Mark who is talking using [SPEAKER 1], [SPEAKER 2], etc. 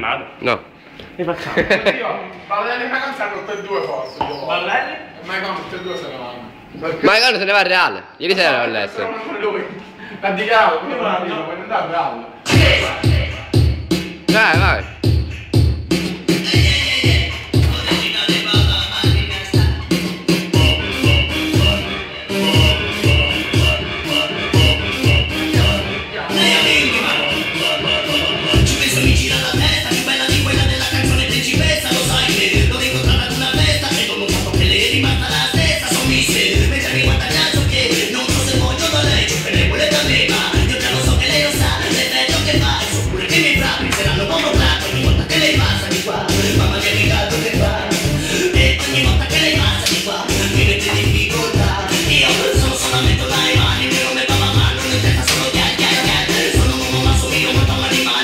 [SPEAKER 1] filmato?
[SPEAKER 2] No.
[SPEAKER 1] Che facciamo?
[SPEAKER 3] Oddio, Ballelli e Maicon stanno tutti e due forse.
[SPEAKER 1] Ballelli?
[SPEAKER 3] Maicon tutti e due se ne vanno.
[SPEAKER 2] Maicon se ne va al Reale. Ieri sera all'estero.
[SPEAKER 3] Con lui. L'ha dichiarato, come vuoi andare al Real.
[SPEAKER 2] Vai, vai.
[SPEAKER 4] Solamente dai mani, che non mi va mano, non testa solo chiacchiere. Sono un uomo ma sono io molto animale.